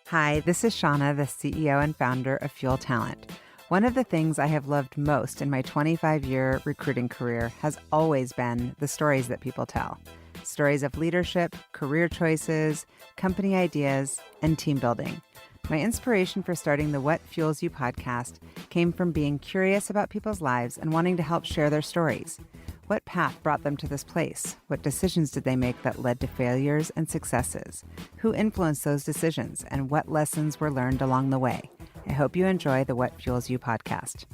Hi, this is Shauna, the CEO and founder of Fuel Talent. One of the things I have loved most in my 25-year recruiting career has always been the stories that people tell. Stories of leadership, career choices, company ideas, and team building. My inspiration for starting the What Fuels You podcast came from being curious about people's lives and wanting to help share their stories. What path brought them to this place? What decisions did they make that led to failures and successes? Who influenced those decisions, and what lessons were learned along the way? I hope you enjoy the What Fuels You podcast.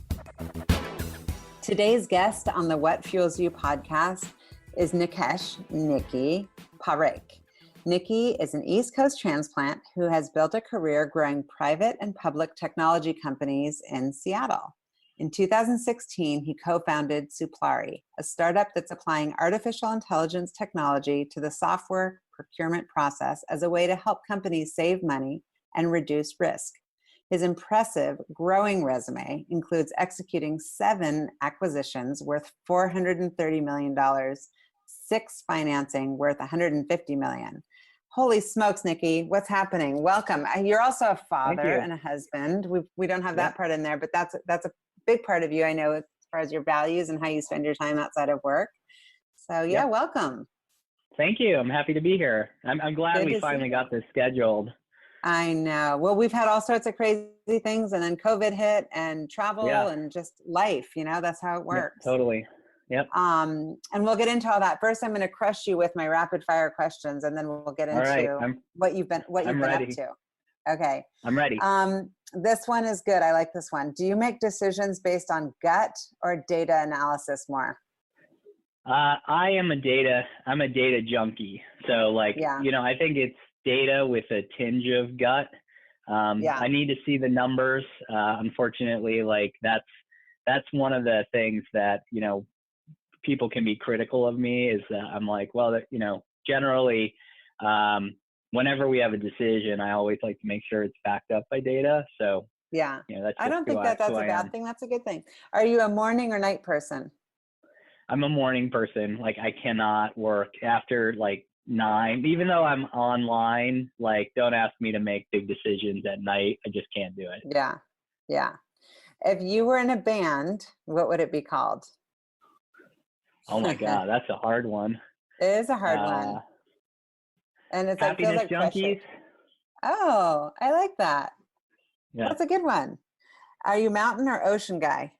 Today's guest on the What Fuels You podcast is Niki Parekh. Niki is an East Coast transplant who has built a career growing private and public technology companies in Seattle. In 2016, he co-founded Suplari, a startup that's applying artificial intelligence technology to the software procurement process as a way to help companies save money and reduce risk. His impressive, growing resume includes executing 7 acquisitions worth $430 million, 6 financing worth $150 million. Holy smokes, Niki, what's happening? Welcome. You're also a father and a husband. We don't have that part in there, but that's a big part of you, I know, as far as your values and how you spend your time outside of work. So welcome. Thank you. I'm happy to be here. I'm glad we finally got this scheduled. I know. Well, we've had all sorts of crazy things, and then COVID hit and travel and just life, that's how it works. Yep, totally. Yep. And we'll get into all that. First, I'm going to crush you with my rapid fire questions, and then we'll get into what you've been up to. Okay. I'm ready. This one is good. I like this one. Do you make decisions based on gut or data analysis more? I'm a data junkie. So I think it's data with a tinge of gut. I need to see the numbers. Unfortunately, that's one of the things that, people can be critical of me is that I'm like, well, generally, whenever we have a decision, I always like to make sure it's backed up by data. So that's I don't think that's a bad thing. That's a good thing. Are you a morning or night person? I'm a morning person. I cannot work after 9, even though I'm online. Don't ask me to make big decisions at night. I just can't do it. Yeah. If you were in a band, what would it be called? Oh my God, that's a hard one. It is a hard one. And it's Happiness feels like Junkies. Pressure. Oh, I like that. Yeah. That's a good one. Are you mountain or ocean guy?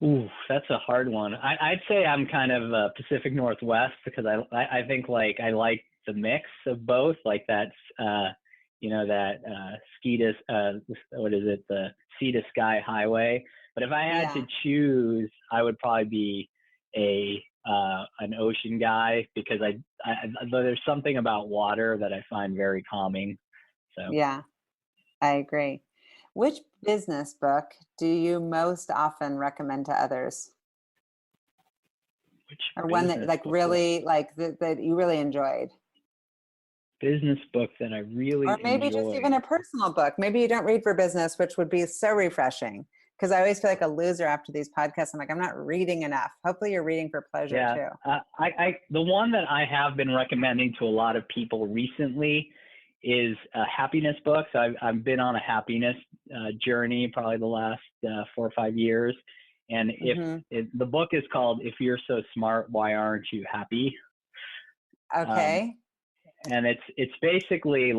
Ooh, that's a hard one. I'd say I'm kind of Pacific Northwest because I think I like the mix of both. That's the sea to sky highway. But if I had to choose, I would probably be an ocean guy because there's something about water that I find very calming. So yeah, I agree. Which business book do you most often recommend to others? Or one that really that you really enjoyed? Business book that I really or maybe enjoyed. Just even a personal book. Maybe you don't read for business, which would be so refreshing. Because I always feel like a loser after these podcasts. I'm like, I'm not reading enough. Hopefully you're reading for pleasure too. The one that I have been recommending to a lot of people recently is a happiness book. So I've been on a happiness journey probably the last 4 or 5 years. And the book is called If You're So Smart, Why Aren't You Happy? Okay. And it's basically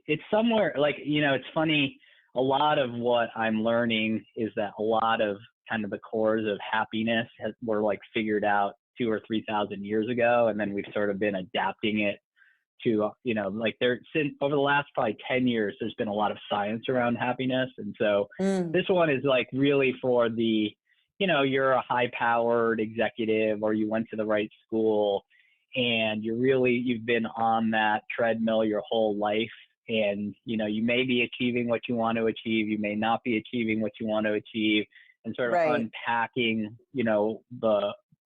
it's somewhere it's funny. A lot of what I'm learning is that a lot of kind of the cores of happiness were figured out 2,000 or 3,000 years ago. And then we've sort of been adapting it to, since over the last probably 10 years, there's been a lot of science around happiness. And so this one is really for the, you're a high powered executive or you went to the right school and you've been on that treadmill your whole life. And, you may be achieving what you want to achieve. You may not be achieving what you want to achieve, and sort of unpacking,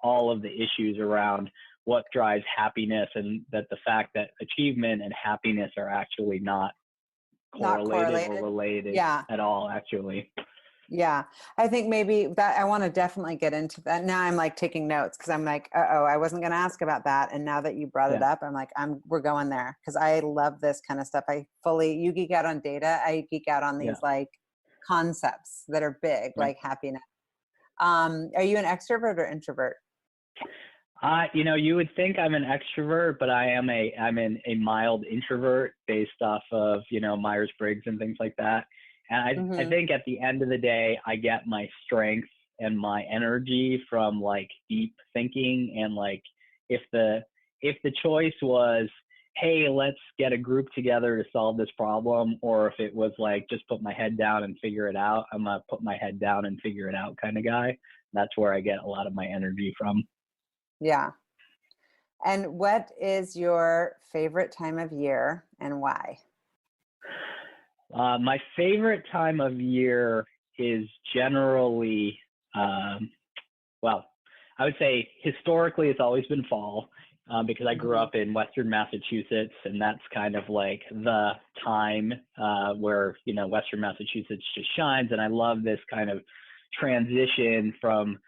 all of the issues around what drives happiness, and that the fact that achievement and happiness are actually not correlated or related at all, actually. Yeah, I think maybe that I want to definitely get into that. Now I'm like taking notes because I'm like, oh, I wasn't going to ask about that. And now that you brought it Yeah. up, I'm like, we're going there because I love this kind of stuff. You geek out on data. I geek out on Yeah. these like concepts that are big, Yeah. like happiness. Are you an extrovert or introvert? You would think I'm an extrovert, but I'm a mild introvert based off of, Myers-Briggs and things like that. And I Mm-hmm. think at the end of the day, I get my strength and my energy from like deep thinking. And like, if the choice was, hey, let's get a group together to solve this problem, or if it was like, just put my head down and figure it out, I'm a put my head down and figure it out kind of guy. That's where I get a lot of my energy from. Yeah. And what is your favorite time of year and why? My favorite time of year is generally, well, I would say historically it's always been fall, because I grew Mm-hmm. up in Western Massachusetts, and that's kind of like the time where, Western Massachusetts just shines. And I love this kind of transition from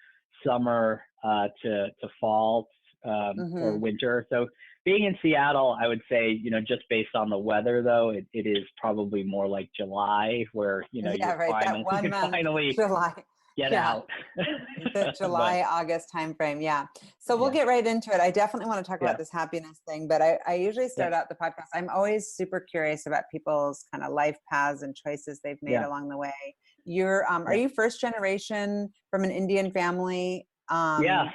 summer to fall or Mm-hmm. winter. So being in Seattle, I would say, just based on the weather, though, it is probably more like July, where, Yeah, right. That you one can month, finally July. get Yeah. out. The But July, August timeframe. Yeah. So we'll yeah, get right into it. I definitely want to talk about yeah, this happiness thing, but I usually yeah, start out the podcast. I'm always super curious about people's kind of life paths and choices they've made yeah, along the way. Are yeah, you first generation from an Indian family? yeah.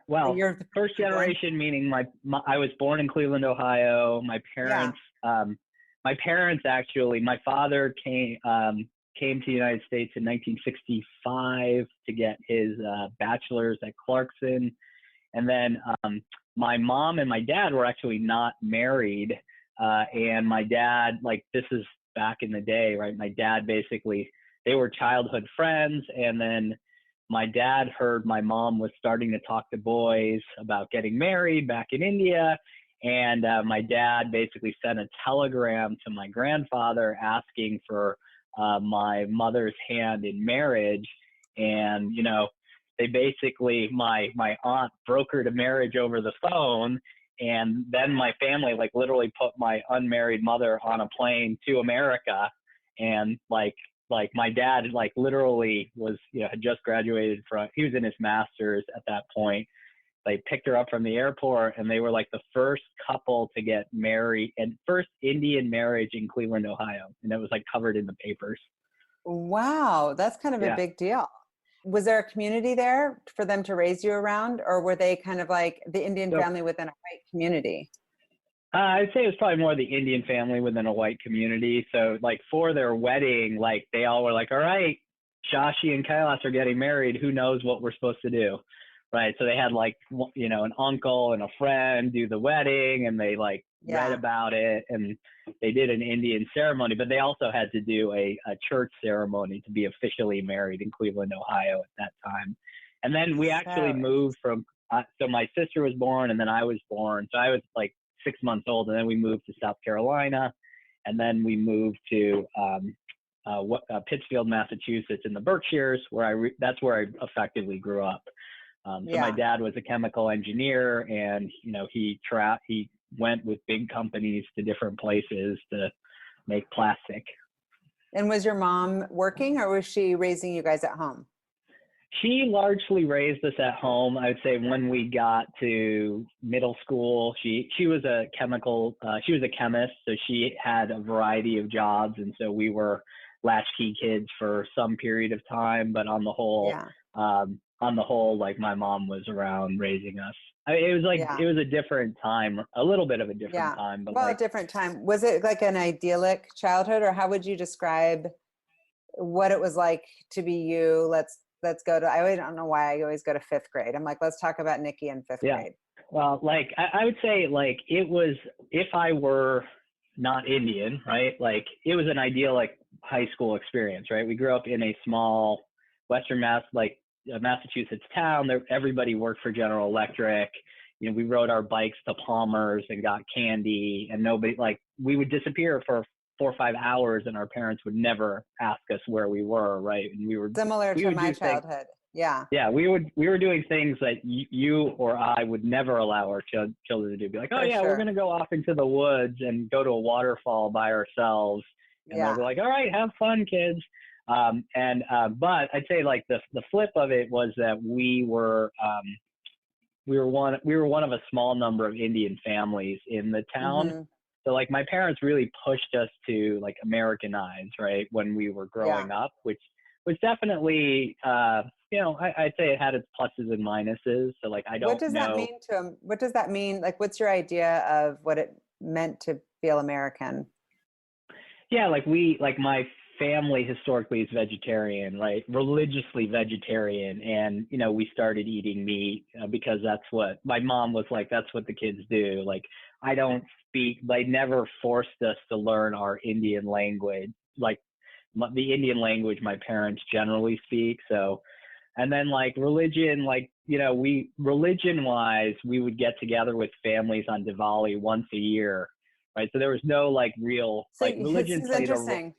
Well, You're the first one? generation, meaning I was born in Cleveland, Ohio. Yeah. My parents actually, my father came to the United States in 1965 to get his bachelor's at Clarkson. And then my mom and my dad were actually not married. And my dad, like, this is back in the day, right? My dad basically, they were childhood friends. And then my dad heard my mom was starting to talk to boys about getting married back in India. And my dad basically sent a telegram to my grandfather asking for my mother's hand in marriage. And, they basically, my aunt brokered a marriage over the phone. And then my family like literally put my unmarried mother on a plane to America. And like my dad like literally was, had just graduated he was in his master's at that point. They picked her up from the airport, and they were like the first couple to get married, and first Indian marriage in Cleveland, Ohio. And it was like covered in the papers. Wow. That's kind of a Yeah. big deal. Was there a community there for them to raise you around, or were they kind of like the Indian So family within a white community? I'd say it was probably more the Indian family within a white community. So like for their wedding, like they all were like, all right, Shashi and Kailash are getting married. Who knows what we're supposed to do? Right. So they had like, an uncle and a friend do the wedding, and they like read Yeah. about it, and they did an Indian ceremony, but they also had to do a church ceremony to be officially married in Cleveland, Ohio at that time. And then we actually So moved so my sister was born, and then I was born. So I was like 6 months old, and then we moved to South Carolina, and then we moved to Pittsfield, Massachusetts in the Berkshires, where that's where I effectively grew up. So my yeah. dad was a chemical engineer, and he went with big companies to different places to make plastic. And was your mom working, or was she raising you guys at home? She largely raised us at home. I would say when we got to middle school, she was a she was a chemist, so she had a variety of jobs, and so we were latchkey kids for some period of time. But on the whole, Yeah. like my mom was around raising us. It was like Yeah. it was a different time, a little bit of a different Yeah. time, but Well, a like different time. Was it like an idyllic childhood, or how would you describe what it was like to be you? Let's go to, I don't know why I always go to fifth grade. I'm like, let's talk about Niki in fifth yeah. grade. Well, like I would say, like it was, if I were not Indian, right? Like it was an ideal like high school experience, right? We grew up in a small Western Massachusetts town. There, everybody worked for General Electric. We rode our bikes to Palmer's and got candy, and nobody, like, we would disappear for 4 or 5 hours and our parents would never ask us where we were, right? And Similar we to would my do things. childhood. Yeah. Yeah, we were doing things that you or I would never allow our children to do. Be like, oh For yeah, we're sure. going to go off into the woods and go to a waterfall by ourselves. And they'll Yeah. be like, all right, have fun, kids. But I'd say like the flip of it was that we were one of a small number of Indian families in the town. Hmm. So like my parents really pushed us to like Americanize, right, when we were Yeah. growing up, which was definitely I'd say it had its pluses and minuses. So like I What don't does that know. mean to him? What does that mean? Like, what's your idea of what it meant to feel American? Yeah, like my family historically is vegetarian, right? Religiously vegetarian, and we started eating meat because that's what my mom was like. That's what the kids do. Like I don't speak. They never forced us to learn our Indian language, like the Indian language my parents generally speak. So, and then like religion, like religion wise, we would get together with families on Diwali once a year, right? So there was no like real So like this religion is played a role. interesting.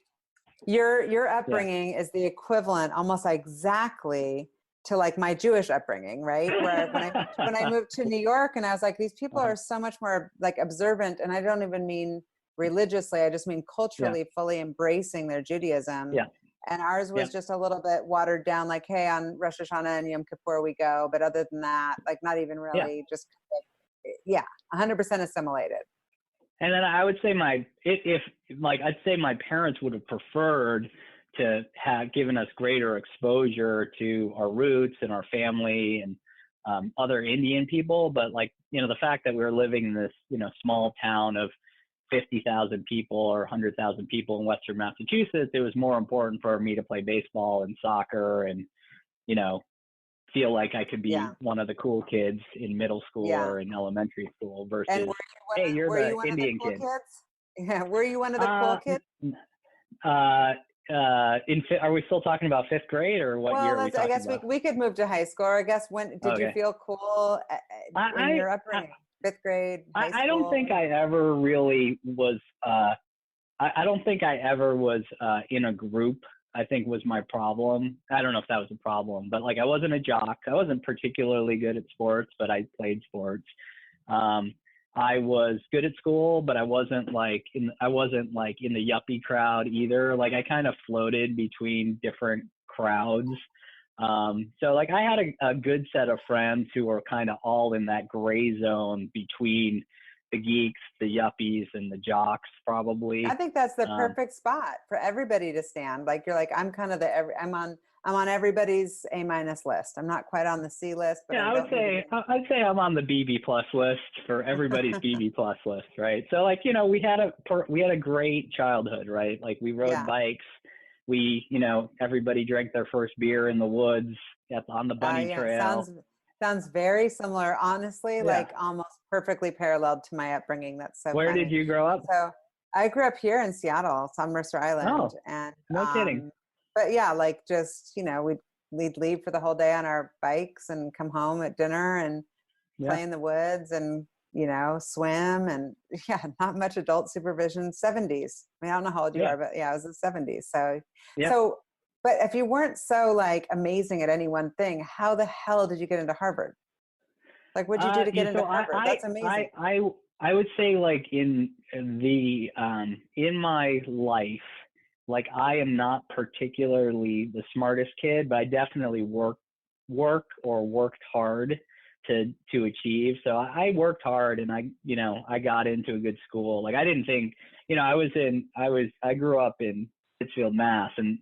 Your Yeah. upbringing is the equivalent, almost exactly, to like my Jewish upbringing, right? Where when I moved to New York, and I was like, these people Uh-huh. are so much more like observant, and I don't even mean religiously. I just mean Yeah. culturally, fully embracing their Judaism. Yeah. And ours Yeah. was just a little bit watered down, like, hey, on Rosh Hashanah and Yom Kippur we go, but other than that, like, not even Yeah. really. Just yeah, 100% assimilated. And then I would say if I'd say my parents would have preferred to have given us greater exposure to our roots and our family and other Indian people. But like, the fact that we were living in this, small town of 50,000 people or 100,000 people in Western Massachusetts, it was more important for me to play baseball and soccer and, feel like I could be Yeah, one of the cool kids in middle school yeah. or in elementary school And versus, hey, you're were the you one of the Indian cool kid. kids? Yeah, were you one of the cool Uh, kids? are we still talking about fifth grade or what Well, year are we I talking guess about? we could move to high school. Or I guess when did you Okay. feel cool in I, your I, upbringing? Fifth grade, high I don't school? think I ever really was, I don't think I ever was in a group, I think was my problem. I don't know if that was a problem, but like I wasn't a jock. I wasn't particularly good at sports, but I played sports. I was good at school, but I wasn't like in the yuppie crowd either. Like I kind of floated between different crowds. So like I had a good set of friends who were kind of all in that gray zone between the geeks, the yuppies, and the jocks, I probably. think that's the Um, perfect spot for everybody to stand. Like you're like, I'm kind of I'm on everybody's A minus list. I'm not quite on the C list, but yeah, I don't need to be. I'd say I'm on the BB plus list for everybody's BB plus list, right? So like we had a great childhood, right? Like we rode Yeah. bikes, everybody drank their first beer in the woods on the bunny Yeah. trail. Sounds very similar. Honestly, Yeah. like almost perfectly paralleled to my upbringing. That's so Where did funny. you grow up? So I grew up here in Seattle, it's on Mercer Island, Oh, and no kidding. but yeah, like just we'd leave for the whole day on our bikes and come home at dinner and Yeah. play in the woods and swim and yeah, not much adult supervision. 70s. I mean, I don't know how old you Yeah. are, but yeah, it was the 70s. So Yeah. so, but if you weren't so like amazing at any one thing, how the hell did you get into Harvard? Like, what'd you do to get into So Harvard? That's amazing. I would say like in my life, like I am not particularly the smartest kid, but I definitely worked hard to achieve. So I worked hard and I got into a good school. Like I didn't think, I grew up in Pittsfield, Mass, and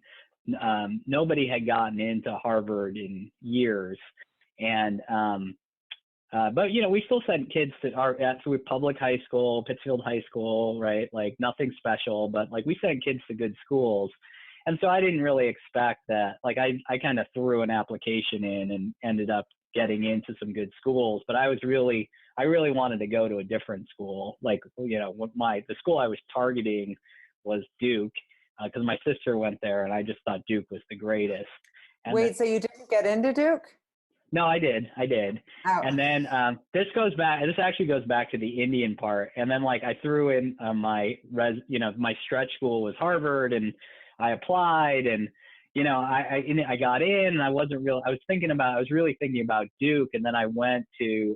nobody had gotten into Harvard in years. And but we still sent kids to so we public high school, Pittsfield High School, right? Like nothing special, but like we sent kids to good schools. And so I didn't really expect that. Like I kind of threw an application in and ended up getting into some good schools, but I really wanted to go to a different school. Like, the school I was targeting was Duke, because my sister went there and I just thought Duke was the greatest. And Wait, so you didn't get into Duke? No, I did. Oh, And then this actually goes back to the Indian part. And then like I threw in my stretch school was Harvard, and I applied, and I got in, and I was really thinking about Duke. And then I went to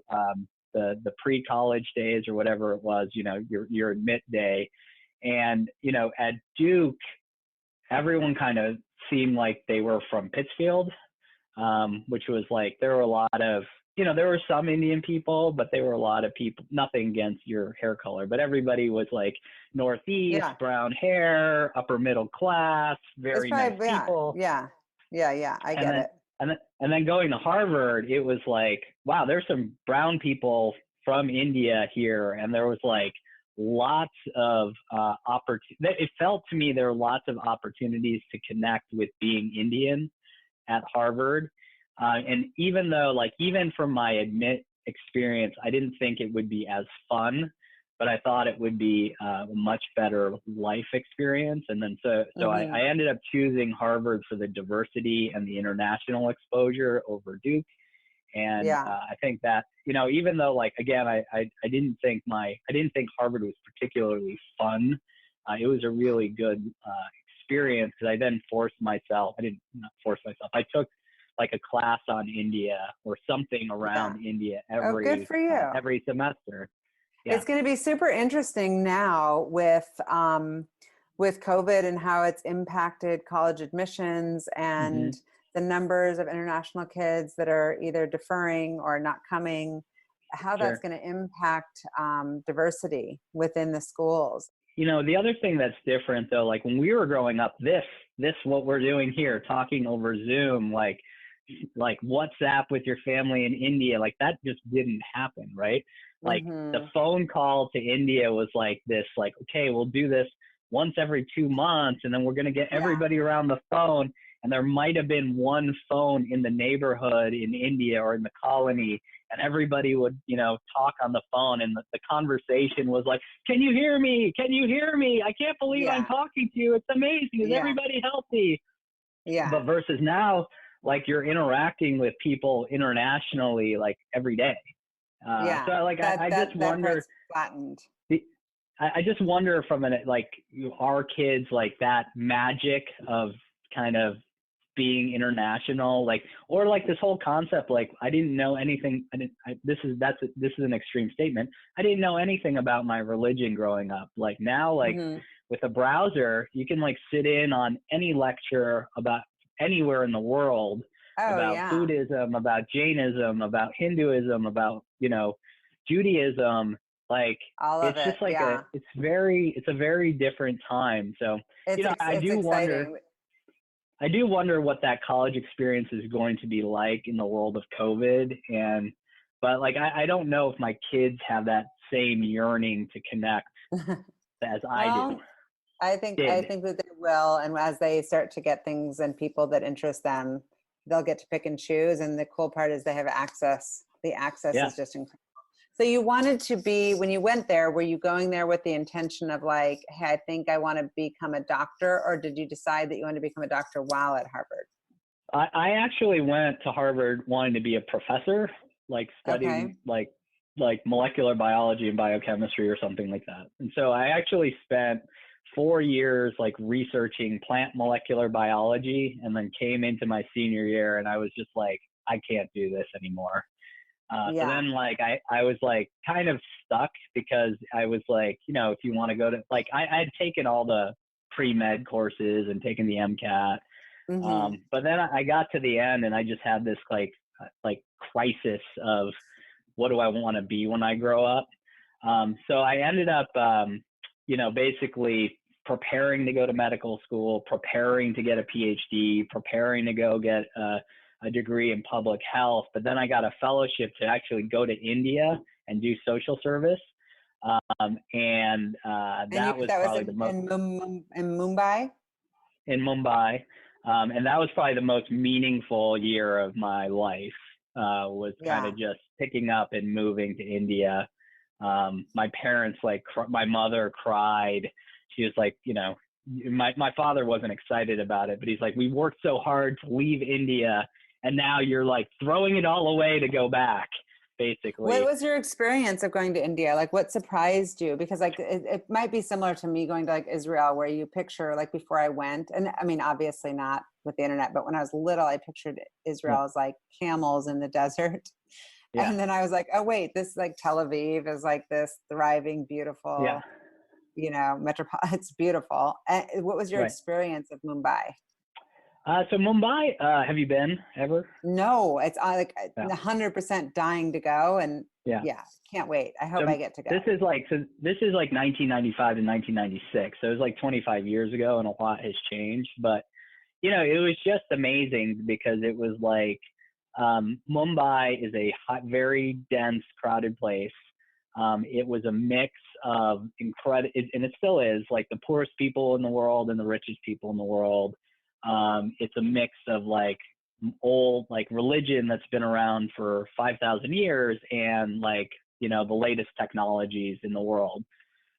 the pre-college days or whatever it was, your admit day. And, at Duke, everyone kind of seemed like they were from Pittsfield, which was like, there were a lot of, there were some Indian people, but there were a lot of people, nothing against your hair color, but everybody was like Northeast, yeah. brown hair, upper middle class, It's very nice probably, people. yeah. I And get then, it. and then going to Harvard, it was like, wow, there's some brown people from India here. And there was like lots of opportunities. It felt to me there were lots of opportunities to connect with being Indian at Harvard. And even though, even from my admit experience, I didn't think it would be as fun, but I thought it would be a much better life experience. And then so I ended up choosing Harvard for the diversity and the international exposure over Duke. And I think that, even though again, I didn't think Harvard was particularly fun. It was a really good experience, because I then I took like a class on India or something around India Good for you. every semester. Yeah. It's going to be super interesting now with COVID and how it's impacted college admissions and the numbers of international kids that are either deferring or not coming, how that's going to impact diversity within the schools. The other thing that's different though, like when we were growing up, this what we're doing here, talking over Zoom, like WhatsApp with your family in India, like that just didn't happen, right? Like the phone call to India was like this, like, okay, we'll do this once every 2 months, and then we're going to get everybody around the phone. And there might have been one phone in the neighborhood in India or in the colony, and everybody would, talk on the phone. And the conversation was like, can you hear me? Can you hear me? I can't believe I'm talking to you. It's amazing. Is everybody healthy? Yeah. But versus now, like you're interacting with people internationally, like every day. So like, I just wonder, flattened. I just wonder from our kids, like that magic of kind of being international, or this whole concept, I didn't know anything. This is an extreme statement. I didn't know anything about my religion growing up. Like now, with a browser, you can sit in on any lecture about anywhere in the world, about Buddhism, about Jainism, about Hinduism, about, Judaism. All of it's just it's a very different time. So, I do wonder what that college experience is going to be like in the world of COVID. But I don't know if my kids have that same yearning to connect as I do. I think that they will. And as they start to get things and people that interest them, they'll get to pick and choose. And the cool part is they have access. The access is just incredible. So you wanted to be, when you went there, were you going there with the intention of hey, I think I want to become a doctor? Or did you decide that you wanted to become a doctor while at Harvard? I actually went to Harvard wanting to be a professor, studying like molecular biology and biochemistry or something like that. And so I actually spent 4 years researching plant molecular biology, and then came into my senior year and I was just like, I can't do this anymore. So then I was kind of stuck, because I was if you want to go to I had taken all the pre-med courses and taken the MCAT. But then I got to the end and I just had this crisis of, what do I want to be when I grow up? So I ended up, basically preparing to go to medical school, preparing to get a PhD, preparing to go get a degree in public health. But then I got a fellowship to actually go to India and do social service. And that was probably the most in Mumbai. In Mumbai, and that was probably the most meaningful year of my life. Was kind of just picking up and moving to India. My parents, my mother cried. She was like, my father wasn't excited about it, but he's like, we worked so hard to leave India and now you're like throwing it all away to go back, basically. What was your experience of going to India? Like, what surprised you? Because like it might be similar to me going to like Israel, where you picture like before I went, and I mean obviously not with the internet, but when I was little, I pictured Israel as like camels in the desert, Yeah. and then I was like, oh wait, this like Tel Aviv is like this thriving, beautiful, Yeah. metropolitan. It's beautiful. And what was your Right. experience of Mumbai? So Mumbai, have you been ever? No, it's like Yeah. 100% dying to go, and Yeah. can't wait. I hope So I get to go. this is like 1995 to 1996. So it was like 25 years ago, and a lot has changed. But it was just amazing because it was like Mumbai is a very dense, crowded place. It was a mix of incredible, and it still is, like the poorest people in the world and the richest people in the world. It's a mix of like old like religion that's been around for 5,000 years and like the latest technologies in the world.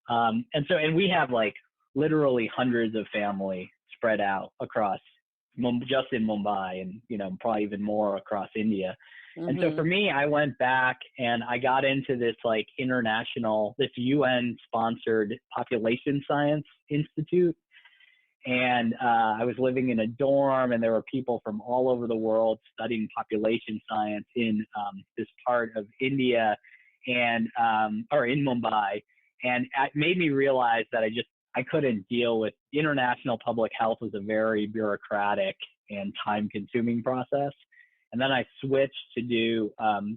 And we have like literally hundreds of family spread out across just in Mumbai, and probably even more across India. Mm-hmm. And so for me, I went back and I got into this like this UN sponsored population science institute. And I was living in a dorm, and there were people from all over the world studying population science in this part of India or in Mumbai. And it made me realize that I couldn't deal with international public health. Was a very bureaucratic and time consuming process. And then I switched to do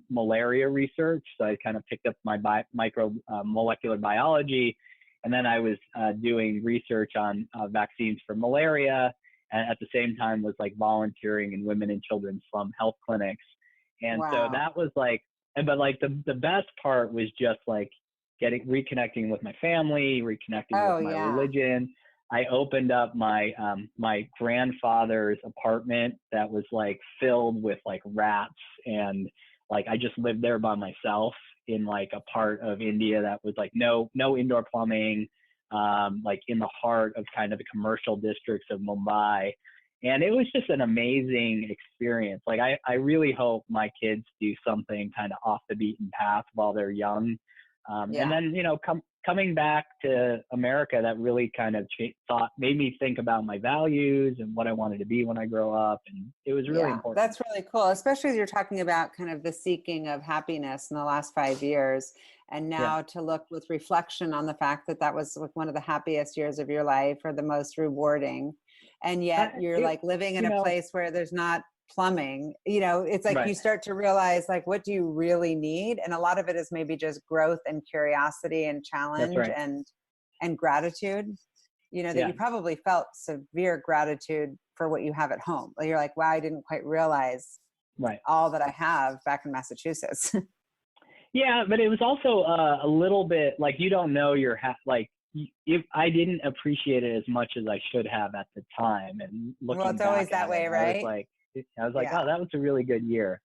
malaria research. So I kind of picked up my molecular biology. And then I was doing research on vaccines for malaria, and at the same time was like volunteering in women and children's slum health clinics. And so that was like, but like the best part was just like reconnecting with my family, reconnecting with my religion. I opened up my my grandfather's apartment that was like filled with like rats, and like I just lived there by myself in like a part of India that was like no indoor plumbing, like in the heart of kind of the commercial districts of Mumbai. And it was just an amazing experience. Like I really hope my kids do something kind of off the beaten path while they're young. And then, coming back to America, that really kind of made me think about my values and what I wanted to be when I grow up. And it was really important. That's really cool, especially as you're talking about kind of the seeking of happiness in the last 5 years. And now to look with reflection on the fact that was like one of the happiest years of your life, or the most rewarding. And yet you're like living in a place where there's not plumbing. It's like you start to realize like, what do you really need? And a lot of it is maybe just growth and curiosity and challenge and gratitude, that you probably felt severe gratitude for what you have at home. Like you're like, wow, I didn't quite realize all that I have back in Massachusetts. Yeah, but it was also a little bit like, you don't know if I didn't appreciate it as much as I should have at the time. And looking well, it's always that way, right? I was like, oh, that was a really good year.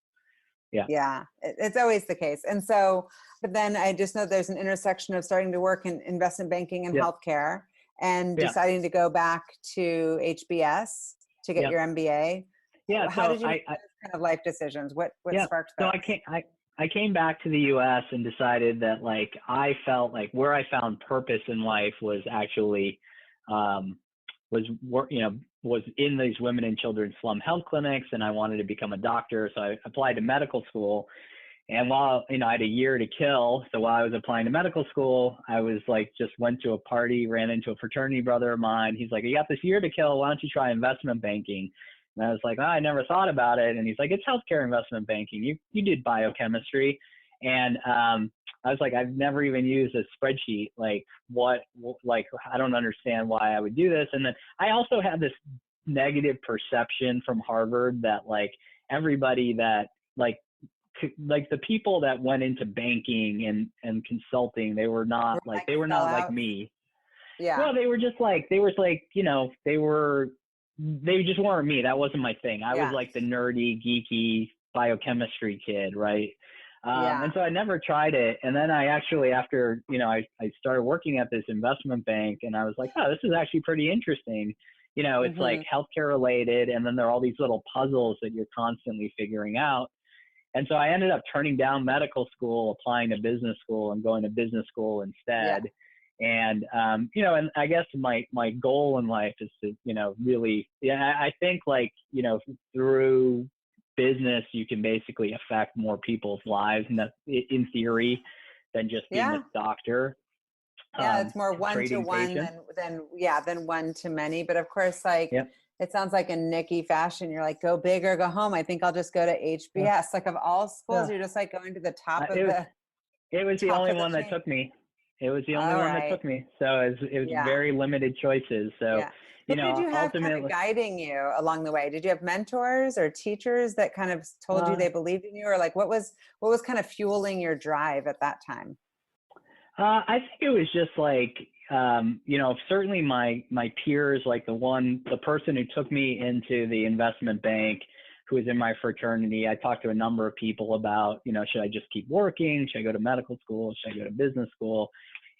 Yeah, it's always the case. And so, but then I just know there's an intersection of starting to work in investment banking and healthcare, and deciding to go back to HBS to get your MBA. Yeah. How did you make those kind of life decisions? What sparked that? So I came back to the U.S. and decided that like I felt like where I found purpose in life was actually was in these women and children's slum health clinics, and I wanted to become a doctor. So I applied to medical school. And while, I had a year to kill, so while I was applying to medical school, I was like, just went to a party, ran into a fraternity brother of mine. He's like, you got this year to kill. Why don't you try investment banking? And I was like, I never thought about it. And he's like, it's healthcare investment banking. You did biochemistry. And I was like, I've never even used a spreadsheet. Like I don't understand why I would do this. And then I also had this negative perception from Harvard that like everybody that like the people that went into banking and consulting, they were not like like me. Yeah. Well, they just weren't me. That wasn't my thing. I was like the nerdy, geeky biochemistry kid, right? And so I never tried it. And then I actually, after, I started working at this investment bank, and I was like, oh, this is actually pretty interesting. it's like healthcare related. And then there are all these little puzzles that you're constantly figuring out. And so I ended up turning down medical school, applying to business school and going to business school instead. And, and I guess my goal in life is to, really, I think like, through business, you can basically affect more people's lives in theory than just being a doctor. Yeah, it's more one to one than one to many. But of course, like it sounds like in Niki fashion, you're like, go big or go home. I think I'll just go to HBS. Like of all schools, you're just like going to the top of the. It was the only one that took me. It was the only one that took me. So it was very limited choices. So, Who did you have kind of guiding you along the way? Did you have mentors or teachers that kind of told you they believed in you, or like what was kind of fueling your drive at that time? I think it was just like, certainly my peers, like the person who took me into the investment bank, who was in my fraternity. I talked to a number of people about, should I just keep working? Should I go to medical school? Should I go to business school?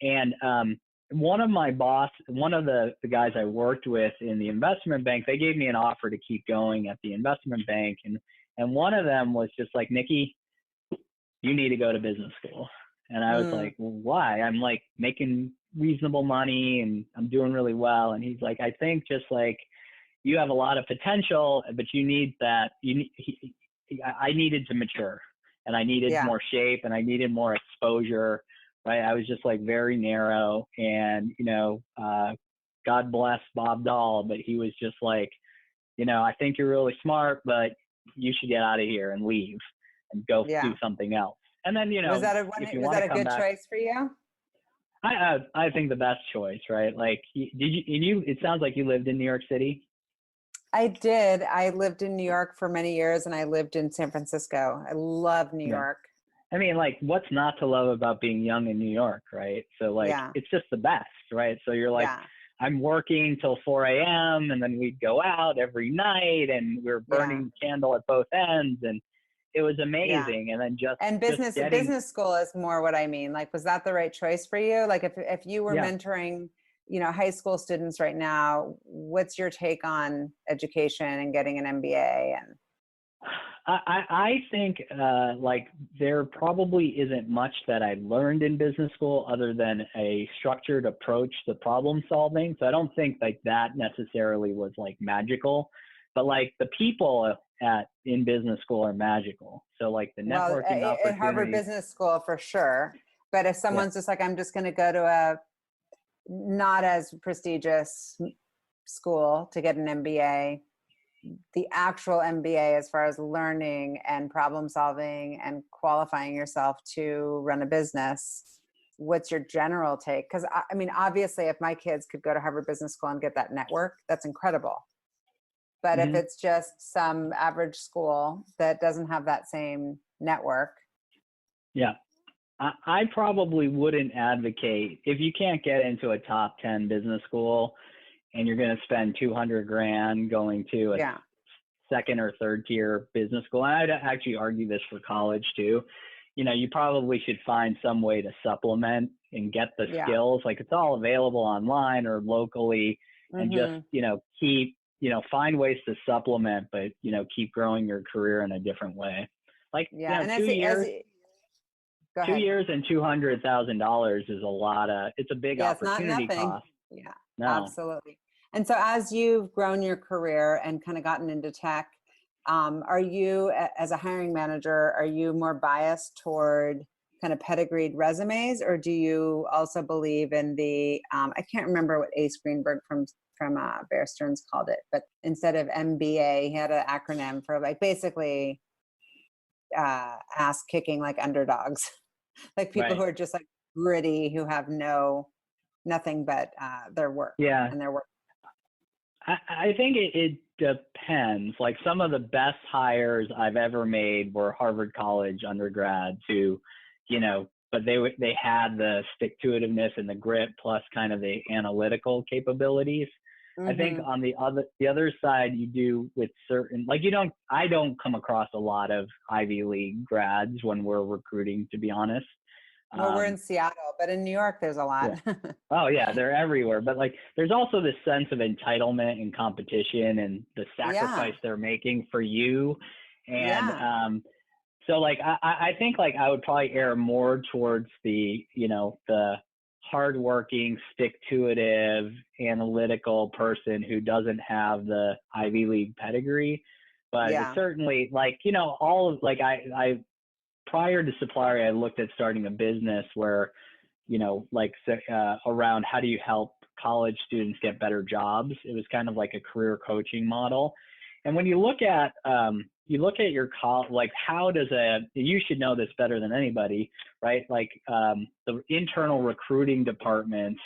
And one of the guys I worked with in the investment bank, they gave me an offer to keep going at the investment bank. And one of them was just like, Niki, you need to go to business school. And I was like, well, why? I'm like making reasonable money and I'm doing really well. And he's like, I think just like you have a lot of potential, but you need that. I needed to mature and I needed more shape and I needed more exposure. Right. I was just like very narrow and, God bless Bob Dahl, but he was just like, I think you're really smart, but you should get out of here and leave and go do something else. And then, was that a good choice for you? I think the best choice, right? Like, it sounds like you lived in New York City. I did. I lived in New York for many years and I lived in San Francisco. I love New York. I mean, like, what's not to love about being young in New York, right? So like, it's just the best, right? So you're like, I'm working till 4 a.m. and then we'd go out every night and we're burning candle at both ends. And it was amazing. And then business school is more what I mean. Like, was that the right choice for you? Like if you were mentoring, high school students right now, what's your take on education and getting an MBA? And I think like there probably isn't much that I learned in business school other than a structured approach to problem solving. So I don't think like that necessarily was like magical, but like the people in business school are magical. So like the networking opportunities. At Harvard Business School for sure. But if someone's just like, I'm just going to go to a not as prestigious school to get an MBA, the actual MBA as far as learning and problem solving and qualifying yourself to run a business, what's your general take? Because I mean, obviously if my kids could go to Harvard Business School and get that network, that's incredible. But if it's just some average school that doesn't have that same network. Yeah. I probably wouldn't advocate if you can't get into a top 10 business school and you're going to spend $200,000 going to a second or third tier business school. And I'd actually argue this for college too. You probably should find some way to supplement and get the skills. Like it's all available online or locally and just, keep, find ways to supplement, but, keep growing your career in a different way. Like, 2 years and $200,000 is a lot it's a big opportunity cost. Yeah, no. Absolutely. And so as you've grown your career and kind of gotten into tech, are you, as a hiring manager, are you more biased toward kind of pedigreed resumes, or do you also believe in the, I can't remember what Ace Greenberg from Bear Stearns called it, but instead of MBA, he had an acronym for like basically ass kicking like underdogs, like people who are just like gritty, who have nothing but their work and their work. I think it depends. Like some of the best hires I've ever made were Harvard College undergrads who, but they had the stick-to-itiveness and the grit plus kind of the analytical capabilities. I think on the other side, you do with certain, like I don't come across a lot of Ivy League grads when we're recruiting, to be honest. Well, we're in Seattle, but in New York, there's a Yeah. lot. Oh yeah, they're everywhere. But like, there's also this sense of entitlement and competition and the Yeah. sacrifice they're making for you. And Yeah. so like, I think like I would probably err more towards the, the hardworking, stick-to-itive, analytical person who doesn't have the Ivy League pedigree. But it's Yeah. certainly like, all of like I prior to Suplari, I looked at starting a business where, around how do you help college students get better jobs. It was kind of like a career coaching model. And when you look at your like, how does you should know this better than anybody, right? Like the internal recruiting departments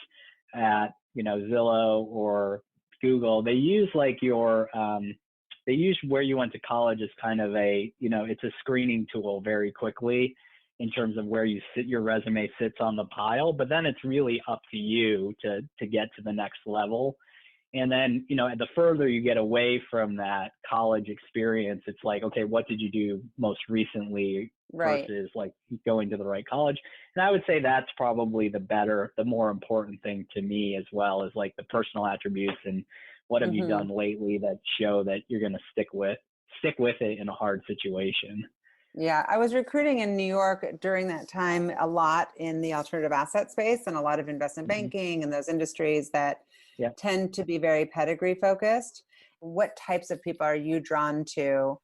at, Zillow or Google, they use like they use where you went to college as kind of it's a screening tool very quickly in terms of where you sit, your resume sits on the pile, but then it's really up to you to get to the next level. And then, the further you get away from that college experience, it's like, okay, what did you do most recently Right. versus like going to the right college? And I would say that's probably the more important thing to me, as well as like the personal attributes and what have you done lately that show that you're going to stick with it in a hard situation. Yeah, I was recruiting in New York during that time a lot in the alternative asset space and a lot of investment Mm-hmm. banking and those industries that Yeah. tend to be very pedigree focused. What types of people are you drawn to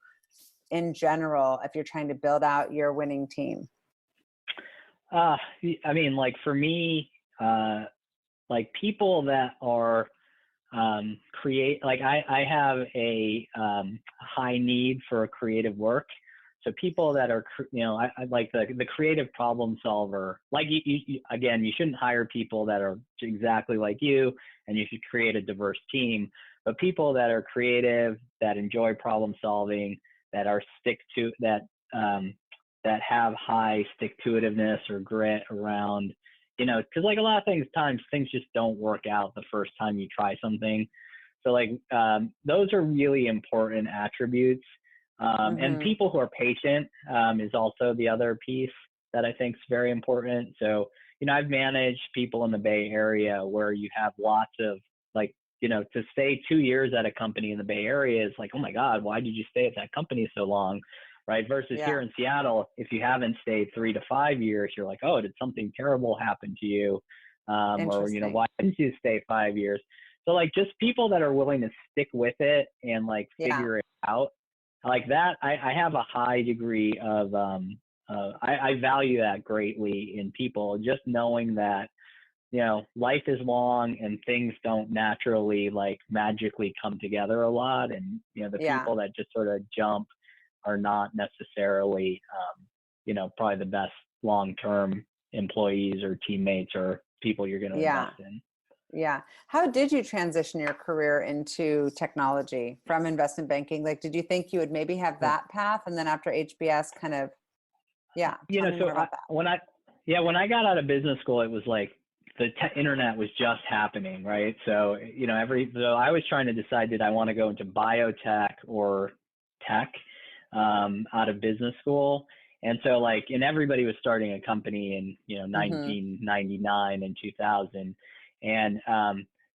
in general if you're trying to build out your winning team? I mean, like for me, like people that are like I have a high need for creative work. So people that are, I like the creative problem solver. Like again, you shouldn't hire people that are exactly like you, and you should create a diverse team. But people that are creative, that enjoy problem solving, that are that have high stick-to-itiveness or grit around, because like a lot of times things just don't work out the first time you try something. So like those are really important attributes. And people who are patient is also the other piece that I think is very important. So, I've managed people in the Bay Area where you have lots of like, to stay 2 years at a company in the Bay Area is like, oh my God, why did you stay at that company so long? Right. Versus here in Seattle, if you haven't stayed 3 to 5 years, you're like, oh, did something terrible happen to you? Or, why didn't you stay 5 years? So like just people that are willing to stick with it and like figure it out like that. I have a high degree of, I value that greatly in people, just knowing that, life is long and things don't naturally like magically come together a lot. And, the people that just sort of jump are not necessarily, probably the best long-term employees or teammates or people you're going to invest in. Yeah. How did you transition your career into technology from investment banking? Like, did you think you would maybe have that path? And then after HBS kind of, tell me more about that. When I got out of business school, it was like the internet was just happening, right? So, so I was trying to decide, did I want to go into biotech or tech out of business school? And so like, and everybody was starting a company in, 1999 and 2000. And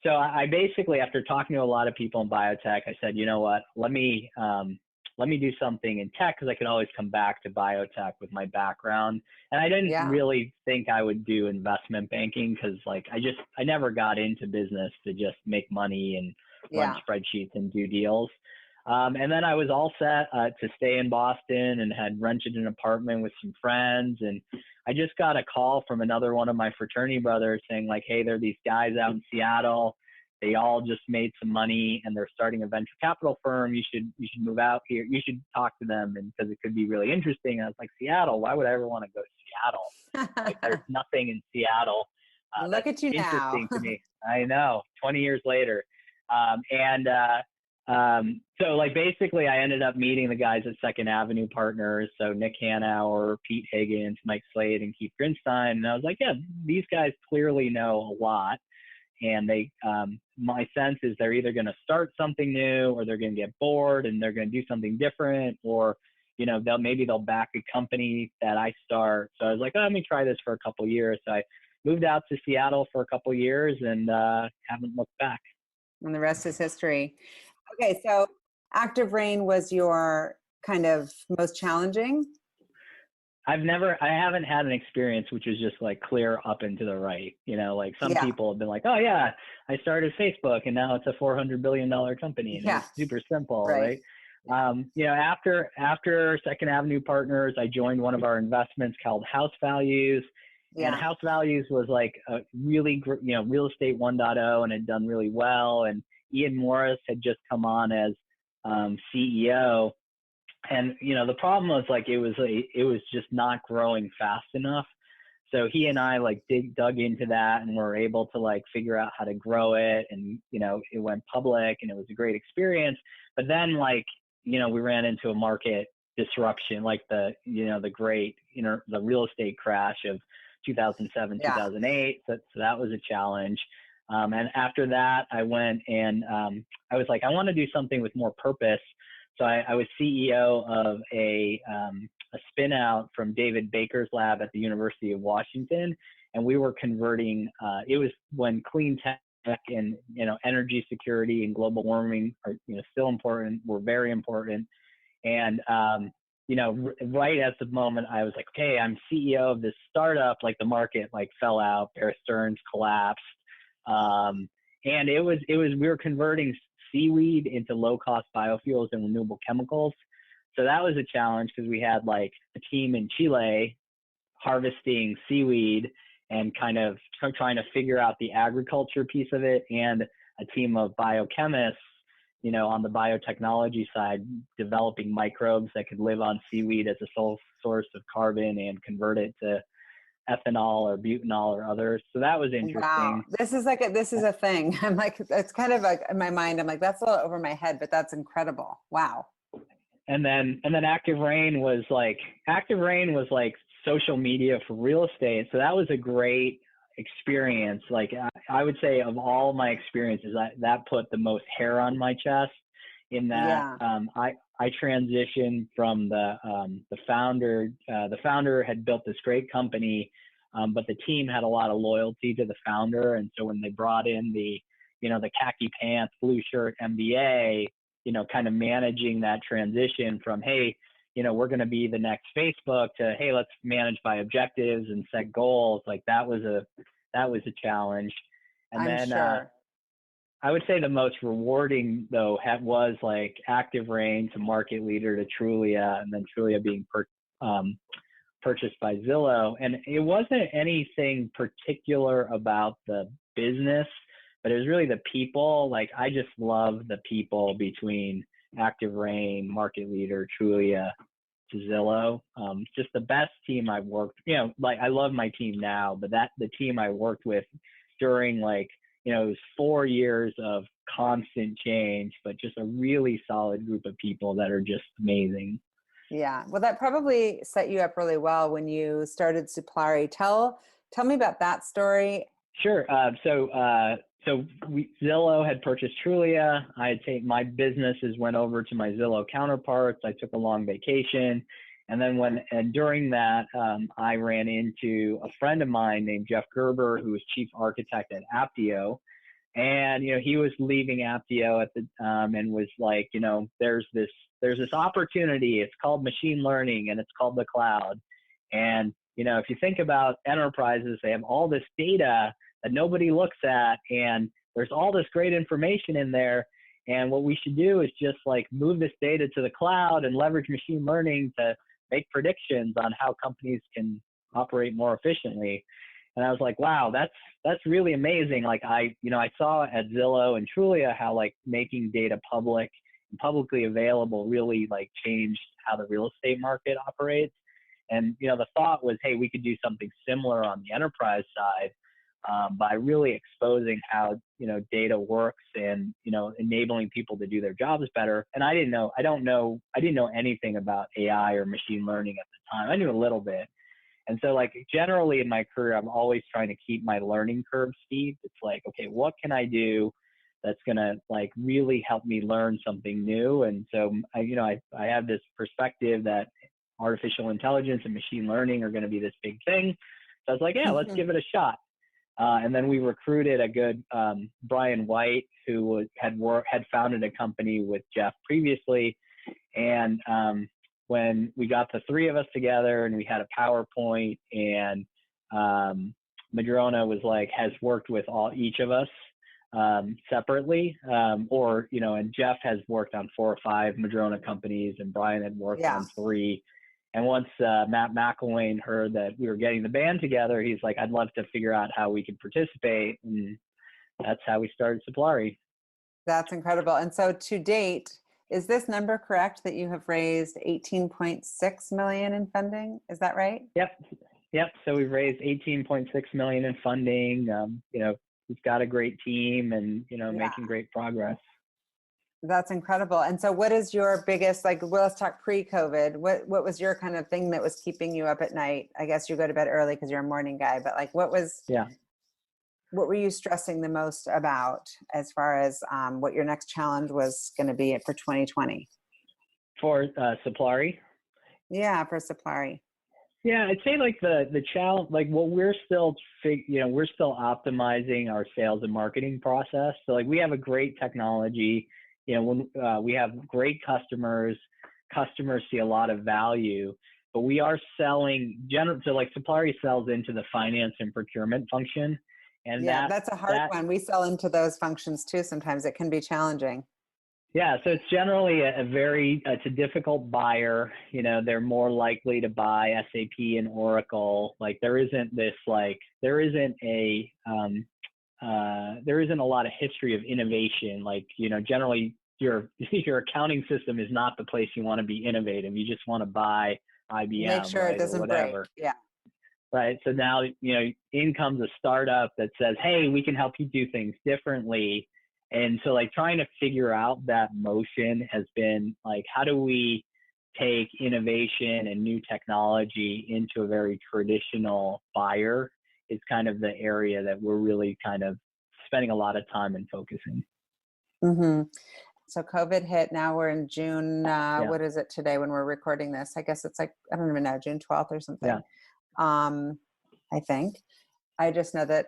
so I basically, after talking to a lot of people in biotech, I said, you know what, let me do something in tech because I could always come back to biotech with my background. And I didn't really think I would do investment banking because like I never got into business to just make money and run spreadsheets and do deals. And then I was all set to stay in Boston and had rented an apartment with some friends. And I just got a call from another one of my fraternity brothers saying like, hey, there are these guys out in Seattle. They all just made some money and they're starting a venture capital firm. You should move out here. You should talk to them and because it could be really interesting. And I was like, Seattle, why would I ever want to go to Seattle? Like there's nothing in Seattle Look at you interesting now. to me. I know, 20 years later. So like basically I ended up meeting the guys at Second Avenue Partners. So Nick Hanauer, Pete Higgins, Mike Slade, and Keith Grinstein. And I was like, yeah, these guys clearly know a lot. And they, my sense is they're either going to start something new or they're going to get bored and they're going to do something different or, maybe they'll back a company that I start. So I was like, oh, let me try this for a couple of years. So I moved out to Seattle for a couple of years and haven't looked back. And the rest is history. Okay, so Active Rain was your kind of most challenging? I haven't had an experience which is just like clear up and to the right. Like some people have been like, oh yeah, I started Facebook and now it's a $400 billion company and it's super simple, right? After Second Avenue Partners, I joined one of our investments called House Values. And House Values was like a really, real estate 1.0 and had done really well. And Ian Morris had just come on as CEO. And, the problem was like, it was just not growing fast enough. So he and I like dug into that and were able to like figure out how to grow it. And, it went public and it was a great experience. But then like, we ran into a market disruption, like the great, the real estate crash of 2007, 2008. So that was a challenge. And after that, I went and I was like, I want to do something with more purpose. So I was CEO of a spin out from David Baker's lab at the University of Washington. And we were converting, it was when clean tech and, energy security and global warming are, still important, were very important. And, right at the moment I was like, okay, I'm CEO of this startup, like the market like fell out, Bear Stearns collapsed. And we were converting seaweed into low-cost biofuels and renewable chemicals. So that was a challenge because we had like a team in Chile harvesting seaweed and kind of trying to figure out the agriculture piece of it, and a team of biochemists, on the biotechnology side, developing microbes that could live on seaweed as a sole source of carbon and convert it to ethanol or butanol or others. So that was interesting. Wow. This is a thing. I'm like, it's kind of like in my mind, I'm like, that's a little over my head, but that's incredible. Wow. And then Active Rain was like social media for real estate. So that was a great experience. Like I would say of all my experiences, that put the most hair on my chest in that I transitioned from the founder. The founder had built this great company, but the team had a lot of loyalty to the founder. And so when they brought in the khaki pants, blue shirt MBA, kind of managing that transition from, hey, we're going to be the next Facebook to, hey, let's manage by objectives and set goals. Like that was a challenge. And I would say the most rewarding though was like Active Rain to market leader to Trulia, and then Trulia being purchased by Zillow. And it wasn't anything particular about the business, but it was really the people. Like I just love the people between Active Rain, market leader, Trulia to Zillow. Just the best team I've worked, like I love my team now, but the team I worked with during like, it was 4 years of constant change, but just a really solid group of people that are just amazing. Yeah. Well, that probably set you up really well when you started Suplari. Tell me about that story. Sure. So Zillow had purchased Trulia. I had taken my businesses, went over to my Zillow counterparts. I took a long vacation. And then during that, I ran into a friend of mine named Jeff Gerber, who was chief architect at Apptio. And, he was leaving Apptio at the and was like, there's this opportunity. It's called machine learning and it's called the cloud. And, if you think about enterprises, they have all this data that nobody looks at, and there's all this great information in there. And what we should do is just like move this data to the cloud and leverage machine learning to make predictions on how companies can operate more efficiently. And I was like, wow, that's really amazing. Like I saw at Zillow and Trulia how like making data public and publicly available really like changed how the real estate market operates. And, the thought was, hey, we could do something similar on the enterprise side by really exposing how, data works and, enabling people to do their jobs better. And I didn't know anything about AI or machine learning at the time. I knew a little bit. And so like generally in my career, I'm always trying to keep my learning curve steep. It's like, okay, what can I do that's going to like really help me learn something new. And so I have this perspective that artificial intelligence and machine learning are going to be this big thing. So I was like, yeah, let's give it a shot. And then we recruited a good Brian White, who had founded a company with Jeff previously. And when we got the three of us together and we had a PowerPoint, and Madrona was like, has worked with each of us separately, and Jeff has worked on 4 or 5 Madrona companies, and Brian had worked on 3. And once Matt McElwain heard that we were getting the band together, he's like, I'd love to figure out how we could participate. And that's how we started Suplari. That's incredible. And so to date, is this number correct that you have raised 18.6 million in funding? Is that right? Yep. So we've raised 18.6 million in funding. We've got a great team and, making great progress. That's incredible. And so what is your biggest, let's talk pre-COVID. What was your kind of thing that was keeping you up at night? I guess you go to bed early because you're a morning guy, but what were you stressing the most about as far as what your next challenge was going to be for 2020? For Suplari? Yeah, for Suplari. Yeah, I'd say the challenge, what we're still we're still optimizing our sales and marketing process. So we have a great technology. When we have great customers see a lot of value, but we are selling Suplari sells into the finance and procurement function. And that's a hard one. We sell into those functions too. Sometimes it can be challenging. Yeah. So it's generally it's a difficult buyer. They're more likely to buy SAP and Oracle. There isn't a lot of history of innovation. Generally your accounting system is not the place you want to be innovative. You just want to buy IBM, make sure it doesn't break. Yeah. Right. So now, in comes a startup that says, hey, we can help you do things differently. And so trying to figure out that motion has been how do we take innovation and new technology into a very traditional buyer is kind of the area that we're really kind of spending a lot of time and focusing. Mm-hmm. So COVID hit. Now we're in June. What is it today when we're recording this? I guess it's I don't even know, June 12th or something. Yeah. I think. I just know that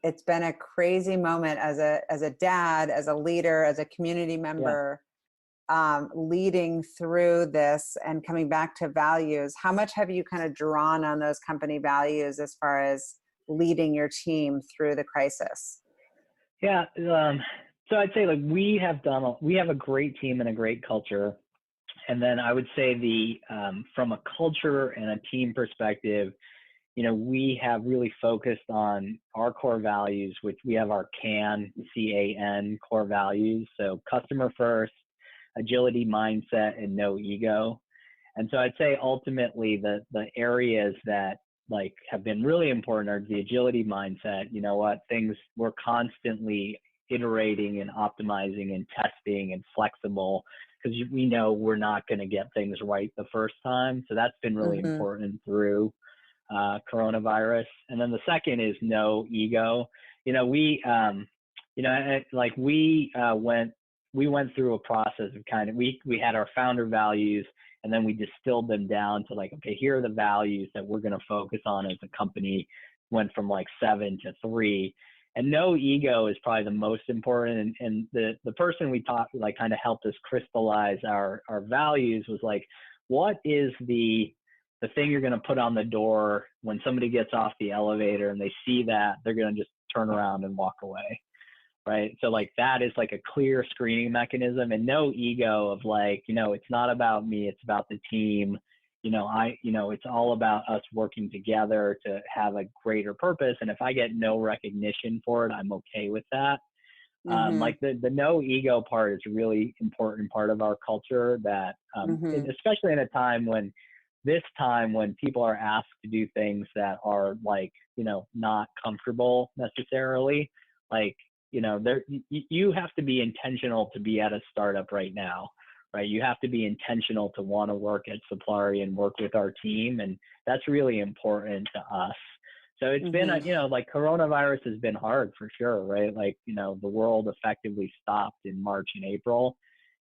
it's been a crazy moment as a dad, as a leader, as a community member, leading through this and coming back to values. How much have you kind of drawn on those company values as far as leading your team through the crisis? Yeah. So I'd say we have a great team and a great culture. And then I would say from a culture and a team perspective, we have really focused on our core values, which we have our CAN core values. So customer first, agility mindset, and no ego. And so I'd say ultimately the areas that have been really important are the agility mindset. We're constantly iterating and optimizing and testing and flexible because we know we're not going to get things right the first time. So that's been really important through coronavirus. And then the second is no ego. We went through a process of we had our founder values, and then we distilled them down to okay, here are the values that we're going to focus on as a company. Went from 7 to 3. And no ego is probably the most important. And the person we talked, kind of helped us crystallize our values was what is the thing you're going to put on the door when somebody gets off the elevator and they see that they're going to just turn around and walk away. Right. So that is a clear screening mechanism, and no ego of it's not about me, it's about the team. It's all about us working together to have a greater purpose. And if I get no recognition for it, I'm okay with that. The no ego part is a really important part of our culture that, especially in a time when people are asked to do things that are not comfortable necessarily, you have to be intentional to be at a startup right now. Right. You have to be intentional to want to work at Suplari and work with our team. And that's really important to us. So it's been, Mm-hmm. like coronavirus has been hard for sure, right? Like, the world effectively stopped in March and April,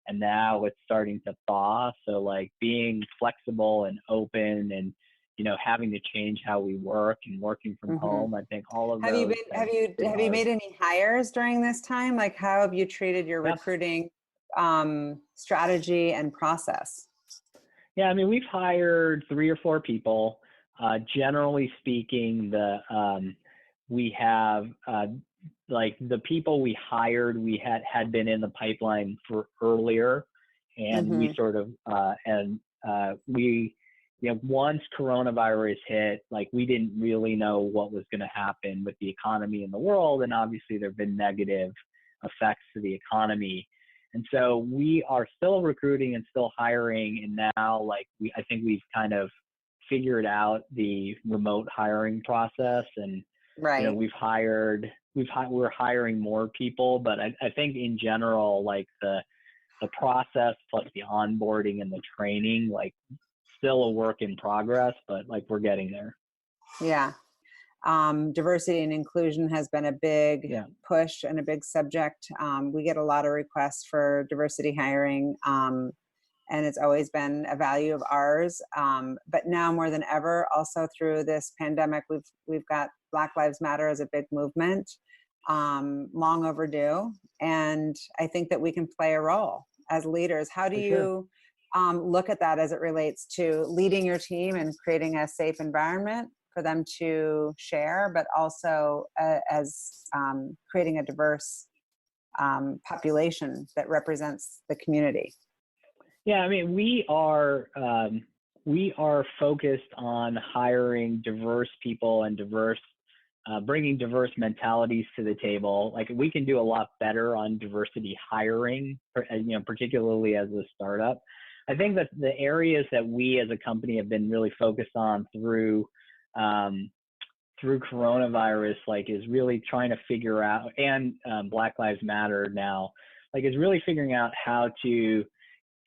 and now it's starting to thaw. So like being flexible and open and, having to change how we work and working from Mm-hmm. home, I think all of Have you those been have been have you hard. made any hires during this time? Like how have you treated your Yeah. recruiting strategy and process? Yeah, I mean, we've hired 3 or 4 people. Generally speaking, we have like the people we hired, we had been in the pipeline for earlier, and we Mm-hmm. sort of we once coronavirus hit, like we didn't really know what was going to happen with the economy in the world, and obviously there have been negative effects to the economy. And so we are still recruiting and still hiring. And now, like, I think we've kind of figured out the remote hiring process. And, Right. we're hiring more people. But I think in general, like the process plus the onboarding and the training, like, still a work in progress, but like we're getting there. Yeah. Diversity and inclusion has been a big Yeah. push and a big subject. We get a lot of requests for diversity hiring, and it's always been a value of ours. But now more than ever, also through this pandemic, we've got Black Lives Matter as a big movement, long overdue, and I think that we can play a role as leaders. How do For sure. you look at that as it relates to leading your team and creating a safe environment for them to share, but also as creating a diverse population that represents the community? Yeah, I mean, we are focused on hiring diverse people and bringing diverse mentalities to the table. Like we can do a lot better on diversity hiring, particularly as a startup. I think that the areas that we as a company have been really focused on through coronavirus, like, is really trying to figure out, and Black Lives Matter now, like, is really figuring out how to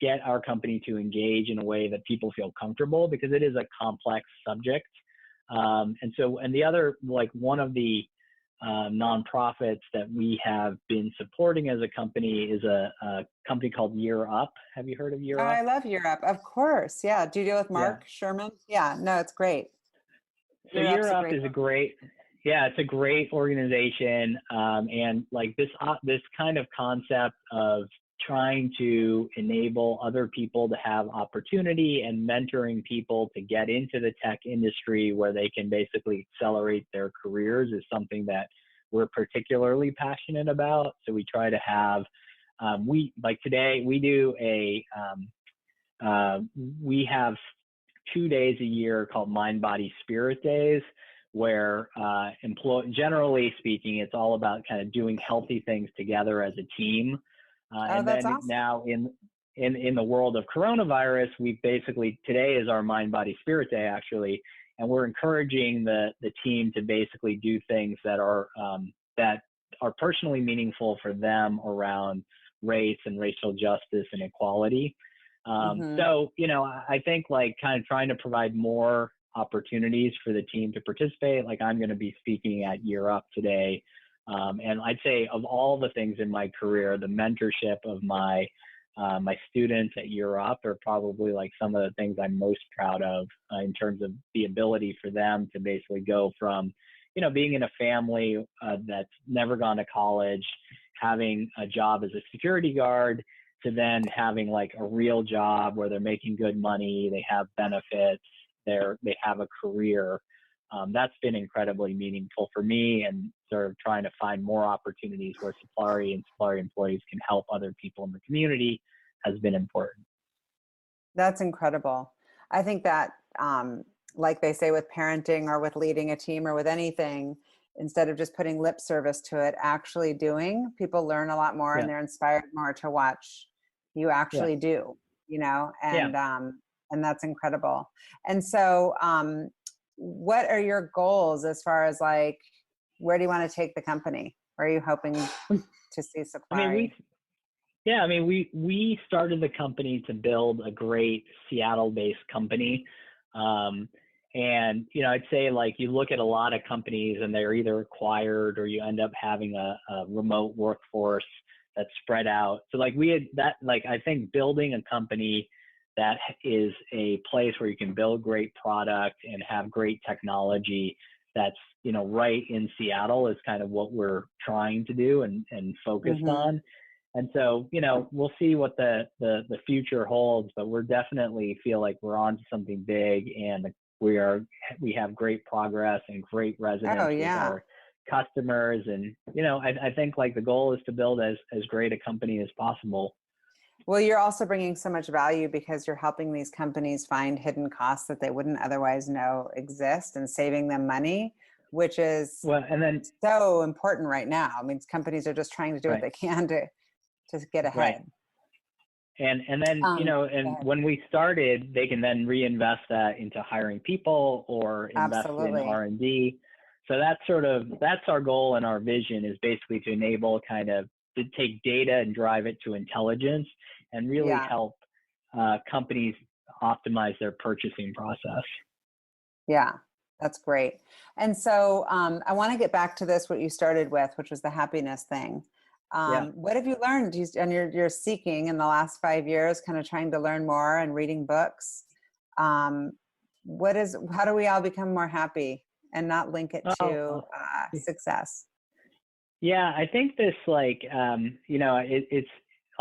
get our company to engage in a way that people feel comfortable, because it is a complex subject. And the other, like, one of the nonprofits that we have been supporting as a company is a company called Year Up. Have you heard of Oh, Year I Up? love Europe. Of course. Yeah. Do you deal with Yeah. Mark Sherman? Yeah. No, it's great. So Europe's Year a Up great. is it's a great organization. And like this kind of concept of trying to enable other people to have opportunity and mentoring people to get into the tech industry where they can basically accelerate their careers is something that we're particularly passionate about. So we try to have, today we have 2 days a year called Mind, Body, Spirit Days, where generally speaking, it's all about kind of doing healthy things together as a team. Oh, And that's then awesome. now in the world of coronavirus, today is our Mind, Body, Spirit Day, actually, and we're encouraging the team to basically do things that are personally meaningful for them around race and racial justice and equality. Mm-hmm. So, I think, like, kind of trying to provide more opportunities for the team to participate. Like, I'm going to be speaking at Year Up today. And I'd say of all the things in my career, the mentorship of my students at Year Up are probably like some of the things I'm most proud of, in terms of the ability for them to basically go from, being in a family that's never gone to college, having a job as a security guard, to then having like a real job where they're making good money, they have benefits, they have a career. That's been incredibly meaningful for me, and sort of trying to find more opportunities where Suplari and Suplari employees can help other people in the community has been important. That's incredible. I think that, like they say with parenting or with leading a team or with anything, instead of just putting lip service to it, actually doing, people learn a lot more Yeah, and they're inspired more to watch you yeah, actually do, yeah. and that's incredible. And so, what are your goals as far as like, where do you want to take the company? Where are you hoping to see I mean, Suplari? we started the company to build a great Seattle-based company, And, I'd say like you look at a lot of companies and they're either acquired or you end up having a remote workforce that's spread out. So like we had that, like, I think building a company that is a place where you can build great product and have great technology that's, right in Seattle is kind of what we're trying to do and focused on. And so, we'll see what the future holds, but we're definitely feel like we're on to something big, and we have great progress and great resonance with our customers. And, I think like the goal is to build as great a company as possible. Well, you're also bringing so much value because you're helping these companies find hidden costs that they wouldn't otherwise know exist and saving them money, which is so important right now. I mean, companies are just trying to do what they can to get ahead. Right. And then, when we started, they can then reinvest that into hiring people or invest in R&D. So that's our goal and our vision is basically to enable to take data and drive it to intelligence and really help companies optimize their purchasing process. Yeah, that's great. And so I want to get back to this, what you started with, which was the happiness thing. What have you learned? And you're seeking in the last 5 years, kind of trying to learn more and reading books. How do we all become more happy and not link it to success? Yeah, I think this it's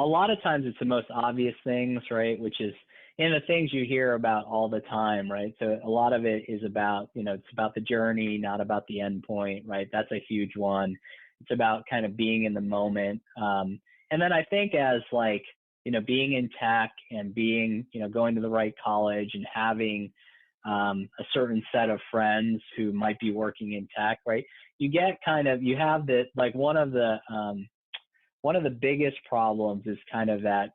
a lot of times it's the most obvious things, right? Which is, the things you hear about all the time, right? So a lot of it is about, it's about the journey, not about the end point, right? That's a huge one. It's about kind of being in the moment. And then I think as being in tech and being, going to the right college and having a certain set of friends who might be working in tech, right? You have one of the biggest problems is kind of that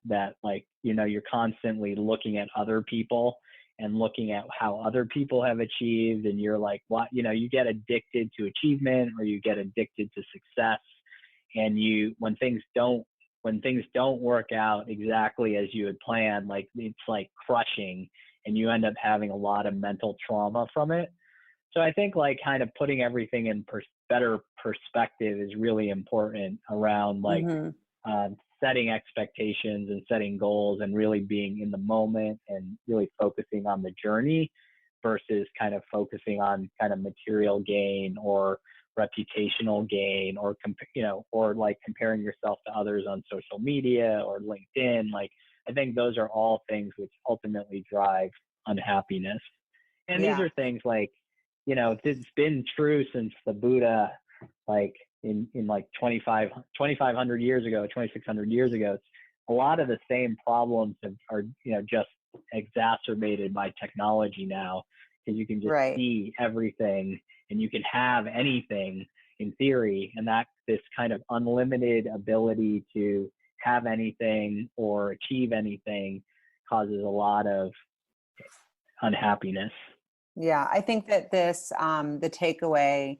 you're constantly looking at other people and looking at how other people have achieved, and you're like, what, you get addicted to achievement or you get addicted to success, and when things don't work out exactly as you had planned, like it's like crushing, and you end up having a lot of mental trauma from it. So I think kind of putting everything in better perspective is really important around setting expectations and setting goals and really being in the moment and really focusing on the journey versus kind of focusing on kind of material gain or reputational gain or comparing yourself to others on social media or LinkedIn. I think those are all things which ultimately drive unhappiness. And these are things it's been true since the Buddha, in 2,500 years ago, 2,600 years ago. A lot of the same problems are just exacerbated by technology now, because you can just see everything and you can have anything in theory, and that this kind of unlimited ability to have anything or achieve anything causes a lot of unhappiness. Yeah, I think that this, the takeaway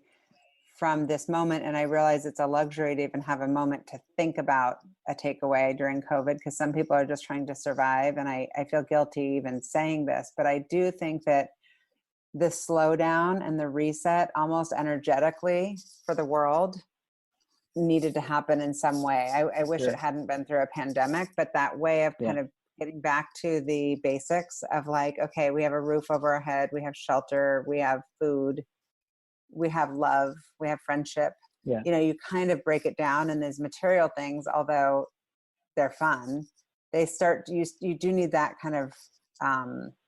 from this moment, and I realize it's a luxury to even have a moment to think about a takeaway during COVID, because some people are just trying to survive, and I feel guilty even saying this, but I do think that the slowdown and the reset almost energetically for the world needed to happen in some way. I wish it hadn't been through a pandemic, but that way of kind of getting back to the basics of okay, we have a roof over our head, we have shelter, we have food, we have love, we have friendship. You kind of break it down, and these material things, although they're fun, you do need that kind of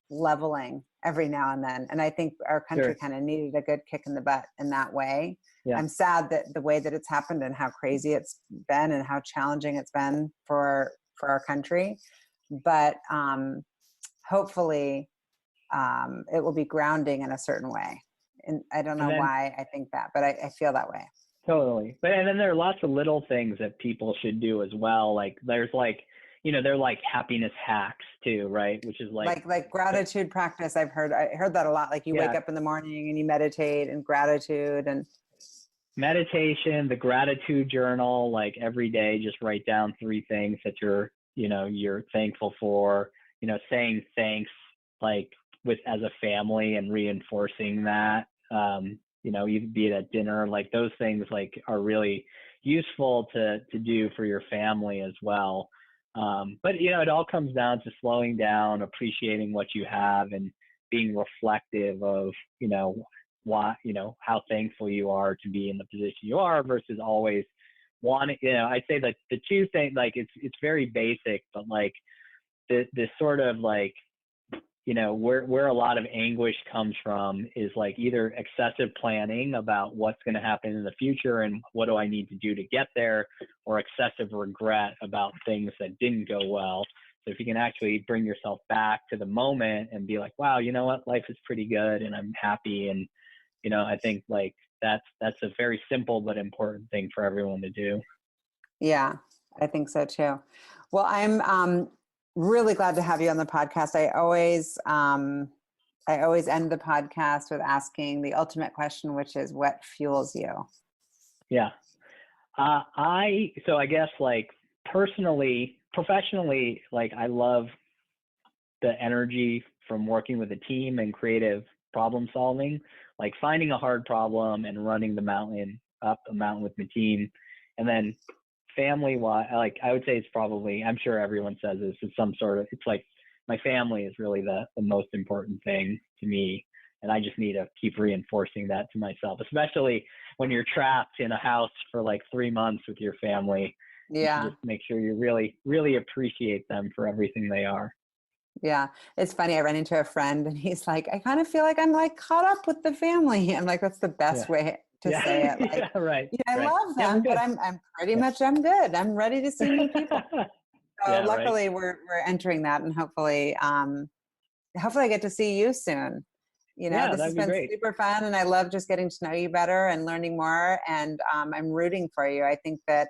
leveling every now and then. And I think our country kind of needed a good kick in the butt in that way. I'm sad that the way that it's happened and how crazy it's been and how challenging it's been for our country. But hopefully it will be grounding in a certain way. And I don't know why I think that, but I feel that way. Totally. And then there are lots of little things that people should do as well. There's they're like happiness hacks too, right? Which is like gratitude practice. I heard that a lot. You wake up in the morning and you meditate, and gratitude and meditation, the gratitude journal, every day, just write down 3 things that you're thankful for, saying thanks, as a family and reinforcing that, you be it at dinner, like those things like are really useful to do for your family as well. But it all comes down to slowing down, appreciating what you have, and being reflective of, how thankful you are to be in the position you are versus always wanting, I'd say that the two things, like it's very basic, but like this sort of like, where a lot of anguish comes from is like either excessive planning about what's going to happen in the future and what do I need to do to get there, or excessive regret about things that didn't go well. So if you can actually bring yourself back to the moment and be like, wow, you know what, life is pretty good and I'm happy. And, I think like that's a very simple but important thing for everyone to do. Yeah, I think so too. Well, I'm really glad to have you on the podcast. I always end the podcast with asking the ultimate question, which is what fuels you? Yeah. I guess like personally, professionally, like I love the energy from working with a team and creative problem solving, like finding a hard problem and running up the mountain with my team. And then family wise, like I would say it's probably, I'm sure everyone says this, it's like my family is really the most important thing to me. And I just need to keep reinforcing that to myself, especially when you're trapped in a house for like 3 months with your family. Yeah. You just make sure you really, really appreciate them for everything they are. Yeah. It's funny. I ran into a friend and he's like, I kind of feel like I'm like caught up with the family. I'm like, that's the best way to say it. Like, right. I love them, but I'm pretty much, I'm good. I'm ready to see new people. So luckily we're entering that, and hopefully I get to see you soon. This has been super fun, and I love just getting to know you better and learning more. And I'm rooting for you. I think that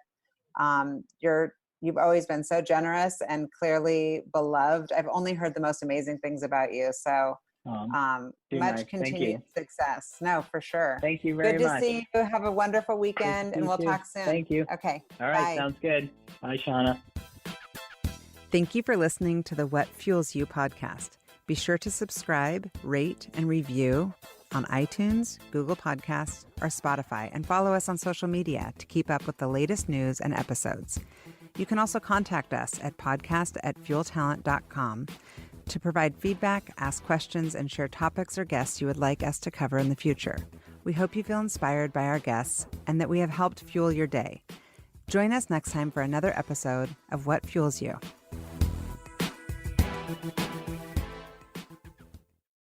you've always been so generous and clearly beloved. I've only heard the most amazing things about you. So much continued success. No, for sure. Thank you very much. Good to see you. Have a wonderful weekend, and we'll talk soon. Thank you. Okay. All right. Bye. Sounds good. Bye, Shauna. Thank you for listening to the What Fuels You podcast. Be sure to subscribe, rate, and review on iTunes, Google Podcasts, or Spotify, and follow us on social media to keep up with the latest news and episodes. You can also contact us at podcast@fueltalent.com to provide feedback, ask questions, and share topics or guests you would like us to cover in the future. We hope you feel inspired by our guests and that we have helped fuel your day. Join us next time for another episode of What Fuels You.